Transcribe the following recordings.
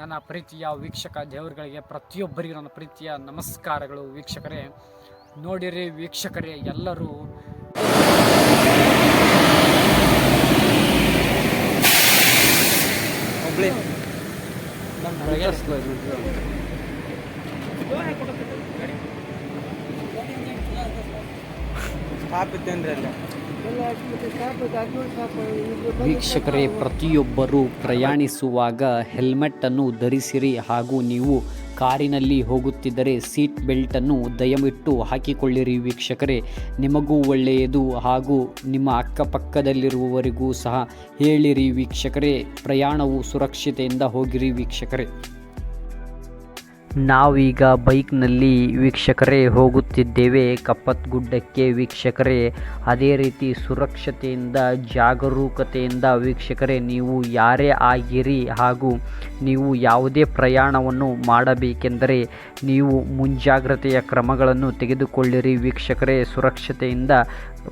ನನ್ನ ಪ್ರೀತಿಯ ವೀಕ್ಷಕ ದೇವರುಗಳಿಗೆ ಪ್ರತಿಯೊಬ್ಬರಿಗೂ ನನ್ನ ಪ್ರೀತಿಯ ನಮಸ್ಕಾರಗಳು. ವೀಕ್ಷಕರೇ, ನೋಡಿರಿ ವೀಕ್ಷಕರೇ, ಎಲ್ಲರೂ ವೀಕ್ಷಕರೇ, ಪ್ರತಿಯೊಬ್ಬರೂ ಪ್ರಯಾಣಿಸುವಾಗ ಹೆಲ್ಮೆಟ್ಟನ್ನು ಧರಿಸಿರಿ. ಹಾಗೂ ನೀವು ಕಾರಿನಲ್ಲಿ ಹೋಗುತ್ತಿದ್ದರೆ ಸೀಟ್ ಬೆಲ್ಟನ್ನು ದಯವಿಟ್ಟು ಹಾಕಿಕೊಳ್ಳಿರಿ. ವೀಕ್ಷಕರೇ, ನಿಮಗೂ ಒಳ್ಳೆಯದು ಹಾಗೂ ನಿಮ್ಮ ಅಕ್ಕಪಕ್ಕದಲ್ಲಿರುವವರಿಗೂ ಸಹ ಹೇಳಿರಿ. ವೀಕ್ಷಕರೇ, ಪ್ರಯಾಣವು ಸುರಕ್ಷತೆಯಿಂದ ಹೋಗಿರಿ. ವೀಕ್ಷಕರೇ, ನಾವೀಗ ಬೈಕ್ನಲ್ಲಿ ವೀಕ್ಷಕರೇ ಹೋಗುತ್ತಿದ್ದೇವೆ ಕಪ್ಪತ್ಗುಡ್ಡಕ್ಕೆ. ವೀಕ್ಷಕರೇ, ಅದೇ ರೀತಿ ಸುರಕ್ಷತೆಯಿಂದ ಜಾಗರೂಕತೆಯಿಂದ ವೀಕ್ಷಕರೇ ನೀವು ಯಾರೇ ಆಗಿರಿ ಹಾಗೂ ನೀವು ಯಾವುದೇ ಪ್ರಯಾಣವನ್ನು ಮಾಡಬೇಕೆಂದರೆ ನೀವು ಮುಂಜಾಗ್ರತೆಯ ಕ್ರಮಗಳನ್ನು ತೆಗೆದುಕೊಳ್ಳಿರಿ. ವೀಕ್ಷಕರೇ, ಸುರಕ್ಷತೆಯಿಂದ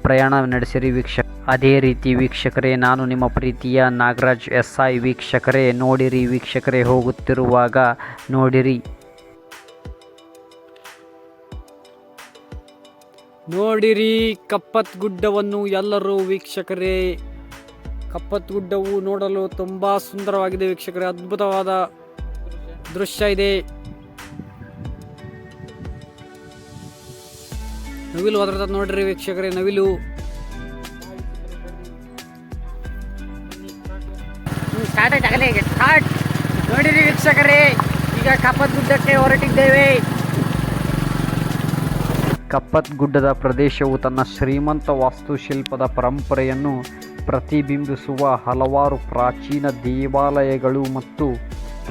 ಪ್ರಯಾಣ ನಡೆಸಿರಿ. ಅದೇ ರೀತಿ ವೀಕ್ಷಕರೇ, ನಾನು ನಿಮ್ಮ ಪ್ರೀತಿಯ ನಾಗರಾಜ್ SI. ವೀಕ್ಷಕರೇ, ನೋಡಿರಿ ವೀಕ್ಷಕರೇ, ಹೋಗುತ್ತಿರುವಾಗ ನೋಡಿರಿ ಕಪ್ಪತ್ಗುಡ್ಡವನ್ನು ಎಲ್ಲರೂ. ವೀಕ್ಷಕರೇ, ಕಪ್ಪತ್ಗುಡ್ಡವು ನೋಡಲು ತುಂಬ ಸುಂದರವಾಗಿದೆ. ವೀಕ್ಷಕರೇ, ಅದ್ಭುತವಾದ ದೃಶ್ಯ ಇದೆ. ನವಿಲು ಅದರ ನೋಡ್ರಿ ವೀಕ್ಷಕರೇ, ನವಿಲು ಸ್ಟಾರ್ಟ್. ನೋಡಿರಿ ವೀಕ್ಷಕರೇ, ಈಗ ಕಪ್ಪತ್ಗುಡ್ಡಕ್ಕೆ ಹೊರಟಿದ್ದೇವೆ. ಕಪ್ಪತ್ಗುಡ್ಡದ ಪ್ರದೇಶವು ತನ್ನ ಶ್ರೀಮಂತ ವಾಸ್ತುಶಿಲ್ಪದ ಪರಂಪರೆಯನ್ನು ಪ್ರತಿಬಿಂಬಿಸುವ ಹಲವಾರು ಪ್ರಾಚೀನ ದೇವಾಲಯಗಳು ಮತ್ತು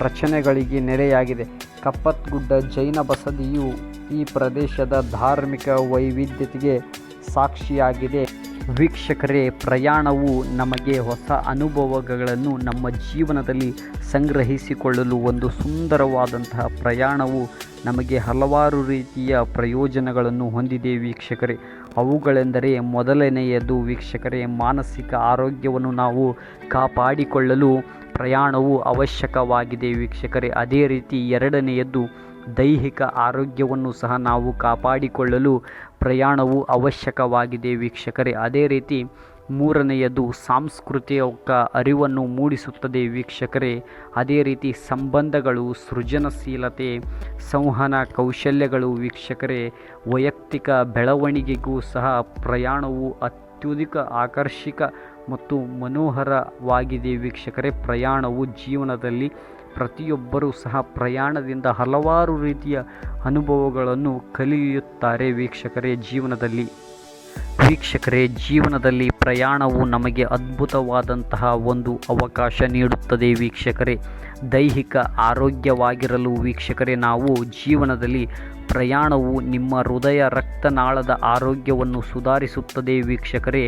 ರಚನೆಗಳಿಗೆ ನೆಲೆಯಾಗಿದೆ. ಕಪ್ಪತ್ಗುಡ್ಡ ಜೈನ ಬಸದಿಯು ಈ ಪ್ರದೇಶದ ಧಾರ್ಮಿಕ ವೈವಿಧ್ಯತೆಗೆ ಸಾಕ್ಷಿಯಾಗಿದೆ. ವೀಕ್ಷಕರೇ, ಪ್ರಯಾಣವು ನಮಗೆ ಹೊಸ ಅನುಭವಗಳನ್ನು ನಮ್ಮ ಜೀವನದಲ್ಲಿ ಸಂಗ್ರಹಿಸಿಕೊಳ್ಳಲು ಒಂದು ಸುಂದರವಾದಂತಹ ಪ್ರಯಾಣವು ನಮಗೆ ಹಲವಾರು ರೀತಿಯ ಪ್ರಯೋಜನಗಳನ್ನು ಹೊಂದಿದೆ. ವೀಕ್ಷಕರೇ, ಅವುಗಳೆಂದರೆ ಮೊದಲನೆಯದು ವೀಕ್ಷಕರೇ, ಮಾನಸಿಕ ಆರೋಗ್ಯವನ್ನು ನಾವು ಕಾಪಾಡಿಕೊಳ್ಳಲು ಪ್ರಯಾಣವು ಅವಶ್ಯಕವಾಗಿದೆ. ವೀಕ್ಷಕರೇ, ಅದೇ ರೀತಿ ಎರಡನೆಯದು ದೈಹಿಕ ಆರೋಗ್ಯವನ್ನು ಸಹ ನಾವು ಕಾಪಾಡಿಕೊಳ್ಳಲು ಪ್ರಯಾಣವು ಅವಶ್ಯಕವಾಗಿದೆ. ವೀಕ್ಷಕರೇ, ಅದೇ ರೀತಿ ಮೂರನೆಯದು ಸಾಂಸ್ಕೃತಿಕ ಅರಿವನ್ನು ಮೂಡಿಸುತ್ತದೆ. ವೀಕ್ಷಕರೇ, ಅದೇ ರೀತಿ ಸಂಬಂಧಗಳು, ಸೃಜನಶೀಲತೆ, ಸಂವಹನ ಕೌಶಲ್ಯಗಳು ವೀಕ್ಷಕರೇ, ವೈಯಕ್ತಿಕ ಬೆಳವಣಿಗೆಗೂ ಸಹ ಪ್ರಯಾಣವು ಅತ್ಯಧಿಕ ಆಕರ್ಷಕ ಮತ್ತು ಮನೋಹರವಾಗಿದೆ. ವೀಕ್ಷಕರೇ, ಪ್ರಯಾಣವು ಜೀವನದಲ್ಲಿ ಪ್ರತಿಯೊಬ್ಬರೂ ಸಹ ಪ್ರಯಾಣದಿಂದ ಹಲವಾರು ರೀತಿಯ ಅನುಭವಗಳನ್ನು ಕಲಿಯುತ್ತಾರೆ. ವೀಕ್ಷಕರೇ, ಜೀವನದಲ್ಲಿ ಪ್ರಯಾಣವು ನಮಗೆ ಅದ್ಭುತವಾದಂತಹ ಒಂದು ಅವಕಾಶ ನೀಡುತ್ತದೆ. ವೀಕ್ಷಕರೇ, ದೈಹಿಕ ಆರೋಗ್ಯವಾಗಿರಲು ವೀಕ್ಷಕರೇ ನಾವು ಜೀವನದಲ್ಲಿ ಪ್ರಯಾಣವು ನಿಮ್ಮ ಹೃದಯ ರಕ್ತನಾಳದ ಆರೋಗ್ಯವನ್ನು ಸುಧಾರಿಸುತ್ತದೆ. ವೀಕ್ಷಕರೇ,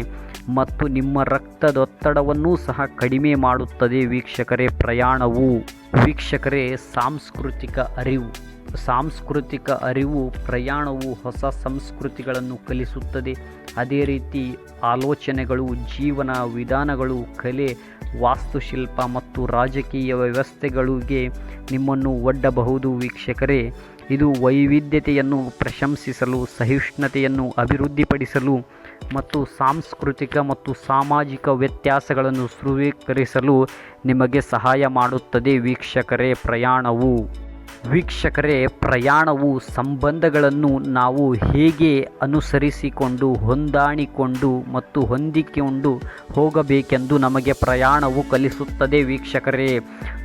ಮತ್ತು ನಿಮ್ಮ ರಕ್ತದೊತ್ತಡವನ್ನೂ ಸಹ ಕಡಿಮೆ ಮಾಡುತ್ತದೆ. ವೀಕ್ಷಕರೇ, ಪ್ರಯಾಣವು ವೀಕ್ಷಕರೇ ಸಾಂಸ್ಕೃತಿಕ ಅರಿವು ಪ್ರಯಾಣವು ಹೊಸ ಸಂಸ್ಕೃತಿಗಳನ್ನು ಕಲಿಸುತ್ತದೆ. ಅದೇ ರೀತಿ ಆಲೋಚನೆಗಳು, ಜೀವನ ವಿಧಾನಗಳು, ಕಲೆ, ವಾಸ್ತುಶಿಲ್ಪ ಮತ್ತು ರಾಜಕೀಯ ವ್ಯವಸ್ಥೆಗಳಿಗೆ ನಿಮ್ಮನ್ನು ಒಡ್ಡಬಹುದು. ವೀಕ್ಷಕರೇ, ಇದು ವೈವಿಧ್ಯತೆಯನ್ನು ಪ್ರಶಂಸಿಸಲು, ಸಹಿಷ್ಣುತೆಯನ್ನು ಅಭಿವೃದ್ಧಿಪಡಿಸಲು ಮತ್ತು ಸಾಂಸ್ಕೃತಿಕ ಮತ್ತು ಸಾಮಾಜಿಕ ವ್ಯತ್ಯಾಸಗಳನ್ನು ಸ್ವೀಕರಿಸಲು ನಿಮಗೆ ಸಹಾಯ ಮಾಡುತ್ತದೆ. ವೀಕ್ಷಕರೇ, ಪ್ರಯಾಣವು ಸಂಬಂಧಗಳನ್ನು ನಾವು ಹೇಗೆ ಅನುಸರಿಸಿಕೊಂಡು ಹೊಂದಾಣಿಕೊಂಡು ಮತ್ತು ಹೊಂದಿಕೊಂಡು ಹೋಗಬೇಕೆಂದು ನಮಗೆ ಪ್ರಯಾಣವು ಕಲಿಸುತ್ತದೆ. ವೀಕ್ಷಕರೇ,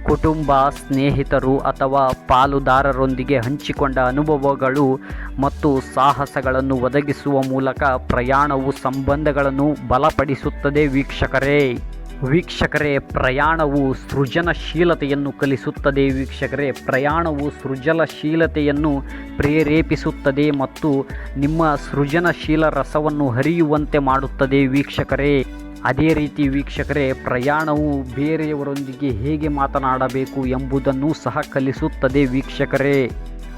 ಕುಟುಂಬ, ಸ್ನೇಹಿತರು ಅಥವಾ ಪಾಲುದಾರರೊಂದಿಗೆ ಹಂಚಿಕೊಂಡ ಅನುಭವಗಳು ಮತ್ತು ಸಾಹಸಗಳನ್ನು ಒದಗಿಸುವ ಮೂಲಕ ಪ್ರಯಾಣವು ಸಂಬಂಧಗಳನ್ನು ಬಲಪಡಿಸುತ್ತದೆ. ವೀಕ್ಷಕರೇ, ಪ್ರಯಾಣವು ಸೃಜನಶೀಲತೆಯನ್ನು ಕಲಿಸುತ್ತದೆ. ವೀಕ್ಷಕರೇ, ಪ್ರಯಾಣವು ಸೃಜನಶೀಲತೆಯನ್ನು ಪ್ರೇರೇಪಿಸುತ್ತದೆ ಮತ್ತು ನಿಮ್ಮ ಸೃಜನಶೀಲ ರಸವನ್ನು ಹರಿಯುವಂತೆ ಮಾಡುತ್ತದೆ. ವೀಕ್ಷಕರೇ, ಅದೇ ರೀತಿ ವೀಕ್ಷಕರೇ, ಪ್ರಯಾಣವು ಬೇರೆಯವರೊಂದಿಗೆ ಹೇಗೆ ಮಾತನಾಡಬೇಕು ಎಂಬುದನ್ನು ಸಹ ಕಲಿಸುತ್ತದೆ. ವೀಕ್ಷಕರೇ,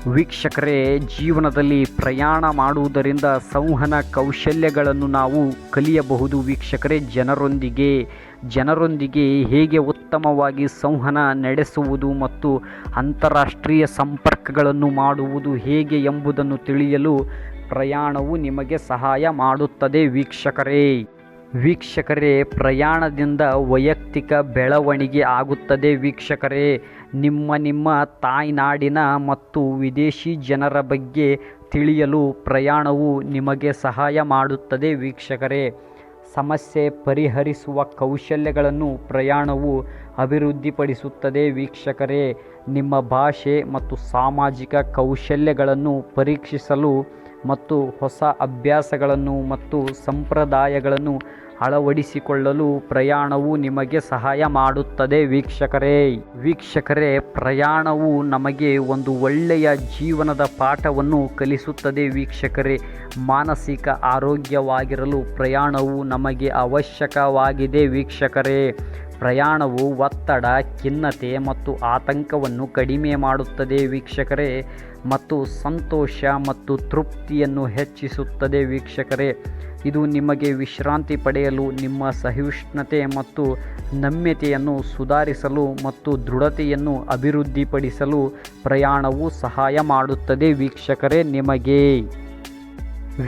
ವೀಕ್ಷಕರೇ, ಜೀವನದಲ್ಲಿ ಪ್ರಯಾಣ ಮಾಡುವುದರಿಂದ ಸಂವಹನ ಕೌಶಲ್ಯಗಳನ್ನು ನಾವು ಕಲಿಯಬಹುದು. ವೀಕ್ಷಕರೇ, ಜನರೊಂದಿಗೆ ಹೇಗೆ ಉತ್ತಮವಾಗಿ ಸಂವಹನ ನಡೆಸುವುದು ಮತ್ತು ಅಂತಾರಾಷ್ಟ್ರೀಯ ಸಂಪರ್ಕಗಳನ್ನು ಮಾಡುವುದು ಹೇಗೆ ಎಂಬುದನ್ನು ತಿಳಿಯಲು ಪ್ರಯಾಣವು ನಿಮಗೆ ಸಹಾಯ ಮಾಡುತ್ತದೆ. ವೀಕ್ಷಕರೇ, ಪ್ರಯಾಣದಿಂದ ವೈಯಕ್ತಿಕ ಬೆಳವಣಿಗೆ ಆಗುತ್ತದೆ. ವೀಕ್ಷಕರೇ, ನಿಮ್ಮ ತಾಯ್ನಾಡಿನ ಮತ್ತು ವಿದೇಶಿ ಜನರ ಬಗ್ಗೆ ತಿಳಿಯಲು ಪ್ರಯಾಣವು ನಿಮಗೆ ಸಹಾಯ ಮಾಡುತ್ತದೆ. ವೀಕ್ಷಕರೇ, ಸಮಸ್ಯೆ ಪರಿಹರಿಸುವ ಕೌಶಲ್ಯಗಳನ್ನು ಪ್ರಯಾಣವು ಅಭಿವೃದ್ಧಿಪಡಿಸುತ್ತದೆ. ವೀಕ್ಷಕರೇ, ನಿಮ್ಮ ಭಾಷೆ ಮತ್ತು ಸಾಮಾಜಿಕ ಕೌಶಲ್ಯಗಳನ್ನು ಪರೀಕ್ಷಿಸಲು ಮತ್ತು ಹೊಸ ಅಭ್ಯಾಸಗಳನ್ನು ಮತ್ತು ಸಂಪ್ರದಾಯಗಳನ್ನು ಅಳವಡಿಸಿಕೊಳ್ಳಲು ಪ್ರಯಾಣವು ನಿಮಗೆ ಸಹಾಯ ಮಾಡುತ್ತದೆ. ವೀಕ್ಷಕರೇ, ಪ್ರಯಾಣವು ನಮಗೆ ಒಂದು ಒಳ್ಳೆಯ ಜೀವನದ ಪಾಠವನ್ನು ಕಲಿಸುತ್ತದೆ. ವೀಕ್ಷಕರೇ, ಮಾನಸಿಕ ಆರೋಗ್ಯವಾಗಿರಲು ಪ್ರಯಾಣವು ನಮಗೆ ಅವಶ್ಯಕವಾಗಿದೆ. ವೀಕ್ಷಕರೇ, ಪ್ರಯಾಣವು ಒತ್ತಡ, ಖಿನ್ನತೆ ಮತ್ತು ಆತಂಕವನ್ನು ಕಡಿಮೆ ಮಾಡುತ್ತದೆ. ವೀಕ್ಷಕರೇ, ಮತ್ತು ಸಂತೋಷ ಮತ್ತು ತೃಪ್ತಿಯನ್ನು ಹೆಚ್ಚಿಸುತ್ತದೆ. ವೀಕ್ಷಕರೇ, ಇದು ನಿಮಗೆ ವಿಶ್ರಾಂತಿ ಪಡೆಯಲು, ನಿಮ್ಮ ಸಹಿಷ್ಣುತೆ ಮತ್ತು ನಮ್ಯತೆಯನ್ನು ಸುಧಾರಿಸಲು ಮತ್ತು ದೃಢತೆಯನ್ನು ಅಭಿವೃದ್ಧಿಪಡಿಸಲು ಪ್ರಯಾಣವು ಸಹಾಯ ಮಾಡುತ್ತದೆ.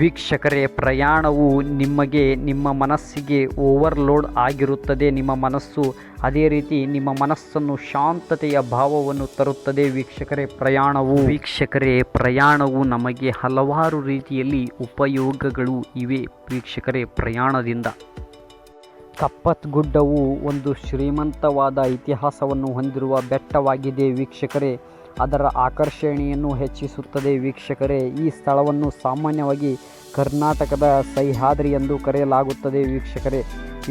ವೀಕ್ಷಕರೇ, ಪ್ರಯಾಣವು ನಿಮ್ಮ ಮನಸ್ಸಿಗೆ ಓವರ್ಲೋಡ್ ಆಗಿರುತ್ತದೆ. ನಿಮ್ಮ ಮನಸ್ಸು ಅದೇ ರೀತಿ ನಿಮ್ಮ ಮನಸ್ಸನ್ನು ಶಾಂತತೆಯ ಭಾವವನ್ನು ತರುತ್ತದೆ. ವೀಕ್ಷಕರೇ, ಪ್ರಯಾಣವು ನಮಗೆ ಹಲವಾರು ರೀತಿಯಲ್ಲಿ ಉಪಯೋಗಗಳು ಇವೆ. ವೀಕ್ಷಕರೇ, ಪ್ರಯಾಣದಿಂದ ಕಪ್ಪತ್ ಗುಡ್ಡವು ಒಂದು ಶ್ರೀಮಂತವಾದ ಇತಿಹಾಸವನ್ನು ಹೊಂದಿರುವ ಬೆಟ್ಟವಾಗಿದೆ. ವೀಕ್ಷಕರೇ, ಅದರ ಆಕರ್ಷಣೆಯನ್ನು ಹೆಚ್ಚಿಸುತ್ತದೆ. ವೀಕ್ಷಕರೇ, ಈ ಸ್ಥಳವನ್ನು ಸಾಮಾನ್ಯವಾಗಿ ಕರ್ನಾಟಕದ ಸಹ್ಯಾದ್ರಿ ಎಂದು ಕರೆಯಲಾಗುತ್ತದೆ. ವೀಕ್ಷಕರೇ,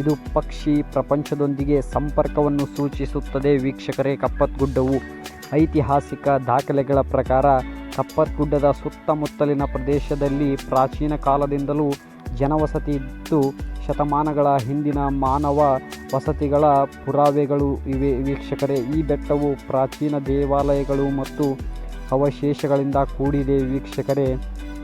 ಇದು ಪಕ್ಷಿ ಪ್ರಪಂಚದೊಂದಿಗೆ ಸಂಪರ್ಕವನ್ನು ಸೂಚಿಸುತ್ತದೆ. ವೀಕ್ಷಕರೇ, ಕಪ್ಪತ್ ಗುಡ್ಡವು ಐತಿಹಾಸಿಕ ದಾಖಲೆಗಳ ಪ್ರಕಾರ ಕಪ್ಪತ್ ಗುಡ್ಡದ ಸುತ್ತಮುತ್ತಲಿನ ಪ್ರದೇಶದಲ್ಲಿ ಪ್ರಾಚೀನ ಕಾಲದಿಂದಲೂ ಜನವಸತಿ ಇದ್ದು ಶತಮಾನಗಳ ಹಿಂದಿನ ಮಾನವ ವಸತಿಗಳ ಪುರಾವೆಗಳು ಇವೆ. ವೀಕ್ಷಕರೇ, ಈ ಬೆಟ್ಟವು ಪ್ರಾಚೀನ ದೇವಾಲಯಗಳು ಮತ್ತು ಅವಶೇಷಗಳಿಂದ ಕೂಡಿದೆ. ವೀಕ್ಷಕರೇ,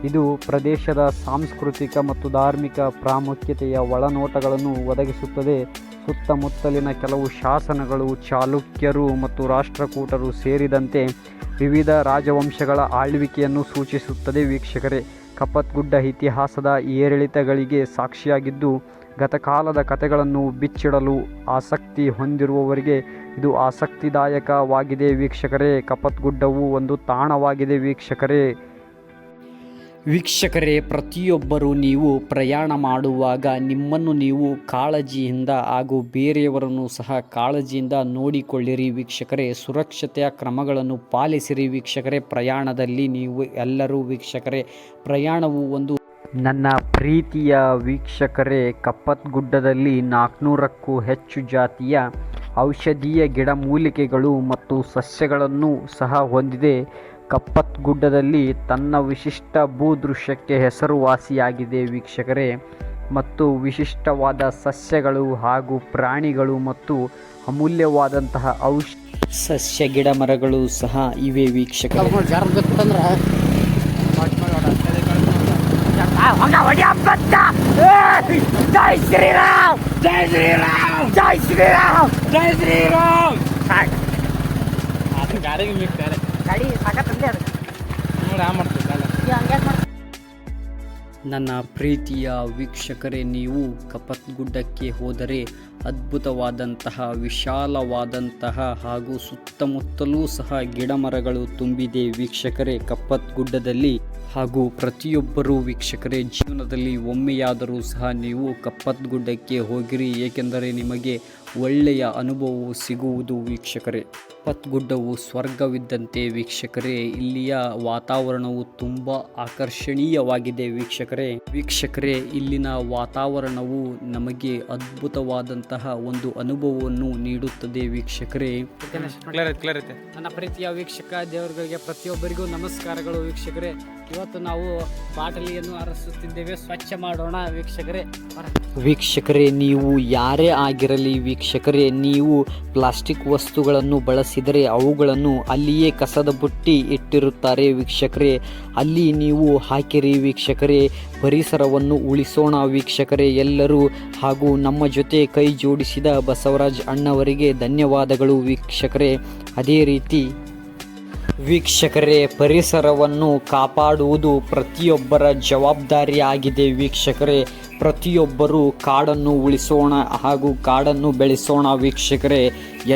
ಇದು ಪ್ರದೇಶದ ಸಾಂಸ್ಕೃತಿಕ ಮತ್ತು ಧಾರ್ಮಿಕ ಪ್ರಾಮುಖ್ಯತೆಯ ಒಳನೋಟಗಳನ್ನು ಒದಗಿಸುತ್ತದೆ. ಸುತ್ತಮುತ್ತಲಿನ ಕೆಲವು ಶಾಸನಗಳು ಚಾಲುಕ್ಯರು ಮತ್ತು ರಾಷ್ಟ್ರಕೂಟರು ಸೇರಿದಂತೆ ವಿವಿಧ ರಾಜವಂಶಗಳ ಆಳ್ವಿಕೆಯನ್ನು ಸೂಚಿಸುತ್ತದೆ. ವೀಕ್ಷಕರೇ, ಕಪ್ಪತ್ ಗುಡ್ಡ ಇತಿಹಾಸದ ಏರಿಳಿತಗಳಿಗೆ ಸಾಕ್ಷಿಯಾಗಿದ್ದು ಗತಕಾಲದ ಕಥೆಗಳನ್ನು ಬಿಚ್ಚಿಡಲು ಆಸಕ್ತಿ ಹೊಂದಿರುವವರಿಗೆ ಇದು ಆಸಕ್ತಿದಾಯಕವಾಗಿದೆ. ವೀಕ್ಷಕರೇ, ಕಪ್ಪತ್ ಗುಡ್ಡವು ಒಂದು ತಾಣವಾಗಿದೆ. ವೀಕ್ಷಕರೇ, ಪ್ರತಿಯೊಬ್ಬರೂ ನೀವು ಪ್ರಯಾಣ ಮಾಡುವಾಗ ನಿಮ್ಮನ್ನು ನೀವು ಕಾಳಜಿಯಿಂದ ಹಾಗೂ ಬೇರೆಯವರನ್ನು ಸಹ ಕಾಳಜಿಯಿಂದ ನೋಡಿಕೊಳ್ಳಿರಿ. ವೀಕ್ಷಕರೇ, ಸುರಕ್ಷತೆಯ ಕ್ರಮಗಳನ್ನು ಪಾಲಿಸಿರಿ. ವೀಕ್ಷಕರೇ, ಪ್ರಯಾಣದಲ್ಲಿ ನೀವು ಎಲ್ಲರೂ ಪ್ರಯಾಣವು ಒಂದು ನನ್ನ ಪ್ರೀತಿಯ ವೀಕ್ಷಕರೇ, ಕಪ್ಪತ್ ಗುಡ್ಡದಲ್ಲಿ 400ಕ್ಕೂ ಹೆಚ್ಚು ಜಾತಿಯ ಔಷಧೀಯ ಗಿಡಮೂಲಿಕೆಗಳು ಮತ್ತು ಸಸ್ಯಗಳನ್ನು ಸಹ ಹೊಂದಿದೆ. ಕಪ್ಪತ್ ಗುಡ್ಡದಲ್ಲಿ ತನ್ನ ವಿಶಿಷ್ಟ ಭೂದೃಶ್ಯಕ್ಕೆ ಹೆಸರುವಾಸಿಯಾಗಿದೆ. ವೀಕ್ಷಕರೇ, ಮತ್ತು ವಿಶಿಷ್ಟವಾದ ಸಸ್ಯಗಳು ಹಾಗೂ ಪ್ರಾಣಿಗಳು ಮತ್ತು ಅಮೂಲ್ಯವಾದಂತಹ ಸಸ್ಯ ಗಿಡ ಮರಗಳು ಸಹ ಇವೆ. ವೀಕ್ಷಕರೇ, ಜೈ ಶ್ರೀರಾಮ್, ಜೈ ಶ್ರೀರಾಮ್, ಜೈ ಶ್ರೀರಾಮ್, ಜೈ ಶ್ರೀರಾಮ್. ಗಾಡಿ ಸಾಕತ್ತಂದೆ ಅದು ನನ್ನ ಪ್ರೀತಿಯ ವೀಕ್ಷಕರೇ, ನೀವು ಕಪ್ಪತ್ ಗುಡ್ಡಕ್ಕೆ ಹೋದರೆ ಅದ್ಭುತವಾದಂತಹ ವಿಶಾಲವಾದಂತಹ ಹಾಗೂ ಸುತ್ತಮುತ್ತಲೂ ಸಹ ಗಿಡಮರಗಳು ತುಂಬಿದೆ. ವೀಕ್ಷಕರೇ, ಕಪ್ಪತ್ ಗುಡ್ಡದಲ್ಲಿ ಹಾಗೂ ಪ್ರತಿಯೊಬ್ಬರೂ ವೀಕ್ಷಕರೇ ಜೀವನದಲ್ಲಿ ಒಮ್ಮೆಯಾದರೂ ಸಹ ನೀವು ಕಪ್ಪತ್ ಗುಡ್ಡಕ್ಕೆ ಹೋಗಿರಿ, ಏಕೆಂದರೆ ನಿಮಗೆ ಒಳ್ಳೆಯ ಅನುಭವವು ಸಿಗುವುದು. ವೀಕ್ಷಕರೇ, ಕಪ್ಪತ್ ಗುಡ್ಡವು ಸ್ವರ್ಗವಿದ್ದಂತೆ. ವೀಕ್ಷಕರೇ, ಇಲ್ಲಿಯ ವಾತಾವರಣವು ತುಂಬ ಆಕರ್ಷಣೀಯವಾಗಿದೆ. ವೀಕ್ಷಕರೇ, ಇಲ್ಲಿನ ವಾತಾವರಣವು ನಮಗೆ ಅದ್ಭುತವಾದಂತಹ ಒಂದು ಅನುಭವವನ್ನು ನೀಡುತ್ತದೆ. ವೀಕ್ಷಕರೇ, ನನ್ನ ಪ್ರೀತಿಯ ವೀಕ್ಷಕ ದೇವರುಗಳಿಗೆ ಪ್ರತಿಯೊಬ್ಬರಿಗೂ ನಮಸ್ಕಾರಗಳು. ವೀಕ್ಷಕರೇ, ಇವತ್ತು ನಾವು ಬಾಟಲಿಯನ್ನು ಅರಸುತ್ತಿದ್ದೇವೆ. ಸ್ವಚ್ಛ ಮಾಡೋಣ ವೀಕ್ಷಕರೇ. ನೀವು ಯಾರೇ ಆಗಿರಲಿ ವೀಕ್ಷಕರೇ, ನೀವು ಪ್ಲಾಸ್ಟಿಕ್ ವಸ್ತುಗಳನ್ನು ಬಳಸಿದರೆ ಅವುಗಳನ್ನು ಅಲ್ಲಿಯೇ ಕಸದ ಬುಟ್ಟಿ ಇಟ್ಟಿರುತ್ತಾರೆ ವೀಕ್ಷಕರೇ, ಅಲ್ಲಿ ನೀವು ಹಾಕಿರಿ ವೀಕ್ಷಕರೇ. ಪರಿಸರವನ್ನು ಉಳಿಸೋಣ ವೀಕ್ಷಕರೇ ಎಲ್ಲರೂ. ಹಾಗೂ ನಮ್ಮ ಜೊತೆ ಕೈ ಜೋಡಿಸಿದ ಬಸವರಾಜ್ ಅಣ್ಣವರಿಗೆ ಧನ್ಯವಾದಗಳು ವೀಕ್ಷಕರೇ. ಅದೇ ರೀತಿ ವೀಕ್ಷಕರೇ, ಪರಿಸರವನ್ನು ಕಾಪಾಡುವುದು ಪ್ರತಿಯೊಬ್ಬರ ಜವಾಬ್ದಾರಿಯಾಗಿದೆ ವೀಕ್ಷಕರೇ. ಪ್ರತಿಯೊಬ್ಬರೂ ಕಾಡನ್ನು ಉಳಿಸೋಣ ಹಾಗೂ ಕಾಡನ್ನು ಬೆಳೆಸೋಣ ವೀಕ್ಷಕರೇ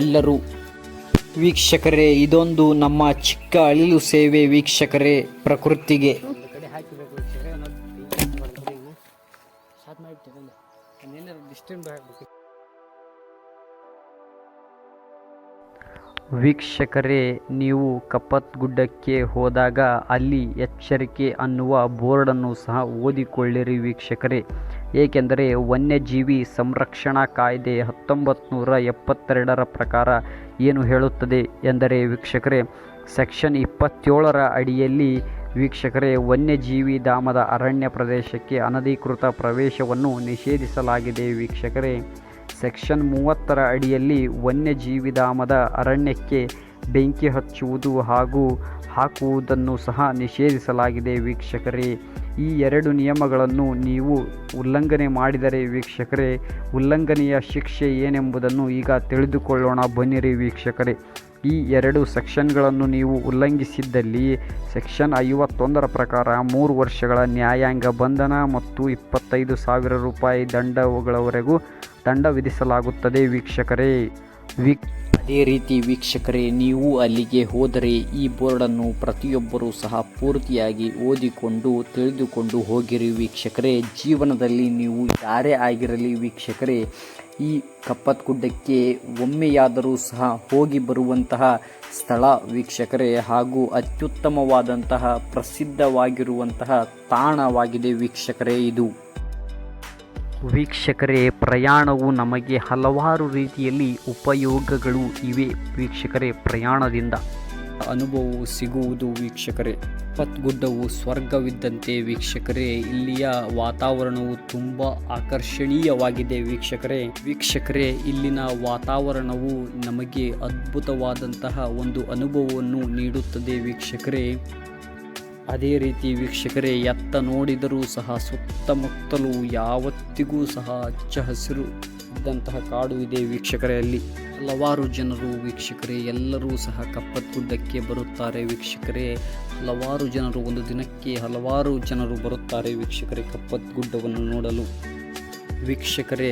ಎಲ್ಲರೂ. ವೀಕ್ಷಕರೇ, ಇದೊಂದು ನಮ್ಮ ಚಿಕ್ಕ ಅಳಿಲು ಸೇವೆ ವೀಕ್ಷಕರೇ ಪ್ರಕೃತಿಗೆ. ವೀಕ್ಷಕರೇ, ನೀವು ಕಪ್ಪತ್ ಗುಡ್ಡಕ್ಕೆ ಹೋದಾಗ ಅಲ್ಲಿ ಎಚ್ಚರಿಕೆ ಅನ್ನುವ ಬೋರ್ಡನ್ನು ಸಹ ಓದಿಕೊಳ್ಳಿರಿ ವೀಕ್ಷಕರೇ. ಏಕೆಂದರೆ ವನ್ಯಜೀವಿ ಸಂರಕ್ಷಣಾ ಕಾಯ್ದೆ 1972 ಪ್ರಕಾರ ಏನು ಹೇಳುತ್ತದೆ ಎಂದರೆ ವೀಕ್ಷಕರೇ, ಸೆಕ್ಷನ್ 27 ಅಡಿಯಲ್ಲಿ ವೀಕ್ಷಕರೇ ವನ್ಯಜೀವಿ ಧಾಮದ ಅರಣ್ಯ ಪ್ರದೇಶಕ್ಕೆ ಅನಧಿಕೃತ ಪ್ರವೇಶವನ್ನು ನಿಷೇಧಿಸಲಾಗಿದೆ ವೀಕ್ಷಕರೇ. ಸೆಕ್ಷನ್ 30 ಅಡಿಯಲ್ಲಿ ವನ್ಯಜೀವಿಧಾಮದ ಅರಣ್ಯಕ್ಕೆ ಬೆಂಕಿ ಹಚ್ಚುವುದು ಹಾಗೂ ಹಾಕುವುದನ್ನು ಸಹ ನಿಷೇಧಿಸಲಾಗಿದೆ ವೀಕ್ಷಕರೇ. ಈ 2 ನಿಯಮಗಳನ್ನು ನೀವು ಉಲ್ಲಂಘನೆ ಮಾಡಿದರೆ ವೀಕ್ಷಕರೇ, ಉಲ್ಲಂಘನೆಯ ಶಿಕ್ಷೆ ಏನೆಂಬುದನ್ನು ಈಗ ತಿಳಿದುಕೊಳ್ಳೋಣ ಬನ್ನಿರಿ ವೀಕ್ಷಕರೇ. ಈ 2 ಸೆಕ್ಷನ್ಗಳನ್ನು ನೀವು ಉಲ್ಲಂಘಿಸಿದ್ದಲ್ಲಿ ಸೆಕ್ಷನ್ 51 ಪ್ರಕಾರ 3 ವರ್ಷಗಳ ನ್ಯಾಯಾಂಗ ಬಂಧನ ಮತ್ತು 25,000 ರೂಪಾಯಿ ದಂಡಗಳವರೆಗೂ ದಂಡ ವಿಧಿಸಲಾಗುತ್ತದೆ ವೀಕ್ಷಕರೇ. ಅದೇ ರೀತಿ ವೀಕ್ಷಕರೇ, ನೀವು ಅಲ್ಲಿಗೆ ಹೋದರೆ ಈ ಬೋರ್ಡನ್ನು ಪ್ರತಿಯೊಬ್ಬರೂ ಸಹ ಪೂರ್ತಿಯಾಗಿ ಓದಿಕೊಂಡು ತಿಳಿದುಕೊಂಡು ಹೋಗಿರಿ ವೀಕ್ಷಕರೇ. ಜೀವನದಲ್ಲಿ ನೀವು ಯಾರೇ ಆಗಿರಲಿ ವೀಕ್ಷಕರೇ, ಈ ಕಪ್ಪತ್ ಗುಡ್ಡಕ್ಕೆ ಒಮ್ಮೆಯಾದರೂ ಸಹ ಹೋಗಿ ಬರುವಂತಹ ಸ್ಥಳ ವೀಕ್ಷಕರೇ, ಹಾಗೂ ಅತ್ಯುತ್ತಮವಾದಂತಹ ಪ್ರಸಿದ್ಧವಾಗಿರುವಂತಹ ತಾಣವಾಗಿದೆ ವೀಕ್ಷಕರೇ ಇದು. ವೀಕ್ಷಕರೇ, ಪ್ರಯಾಣವು ನಮಗೆ ಹಲವಾರು ರೀತಿಯಲ್ಲಿ ಉಪಯೋಗಗಳು ಇವೆ ವೀಕ್ಷಕರೇ. ಪ್ರಯಾಣದಿಂದ ಅನುಭವವು ಸಿಗುವುದು ವೀಕ್ಷಕರೇ. ಕಪ್ಪತ್ ಗುಡ್ಡವು ಸ್ವರ್ಗವಿದ್ದಂತೆ ವೀಕ್ಷಕರೇ. ಇಲ್ಲಿಯ ವಾತಾವರಣವು ತುಂಬ ಆಕರ್ಷಣೀಯವಾಗಿದೆ ವೀಕ್ಷಕರೇ. ಇಲ್ಲಿನ ವಾತಾವರಣವು ನಮಗೆ ಅದ್ಭುತವಾದಂತಹ ಒಂದು ಅನುಭವವನ್ನು ನೀಡುತ್ತದೆ ವೀಕ್ಷಕರೇ. ಅದೇ ರೀತಿ ವೀಕ್ಷಕರೇ, ಎತ್ತ ನೋಡಿದರೂ ಸಹ ಸುತ್ತಮುತ್ತಲೂ ಯಾವತ್ತಿಗೂ ಸಹ ಹಚ್ಚ ಹಸಿರು ಇದ್ದಂತಹ ಕಾಡು ಇದೆ ವೀಕ್ಷಕರೇ. ಅಲ್ಲಿ ಹಲವಾರು ಜನರು ವೀಕ್ಷಕರೇ ಎಲ್ಲರೂ ಸಹ ಕಪ್ಪತ್ ಗುಡ್ಡಕ್ಕೆ ಬರುತ್ತಾರೆ ವೀಕ್ಷಕರೇ. ಹಲವಾರು ಜನರು, ಒಂದು ದಿನಕ್ಕೆ ಹಲವಾರು ಜನರು ಬರುತ್ತಾರೆ ವೀಕ್ಷಕರೇ ಕಪ್ಪತ್ ಗುಡ್ಡವನ್ನು ನೋಡಲು ವೀಕ್ಷಕರೇ.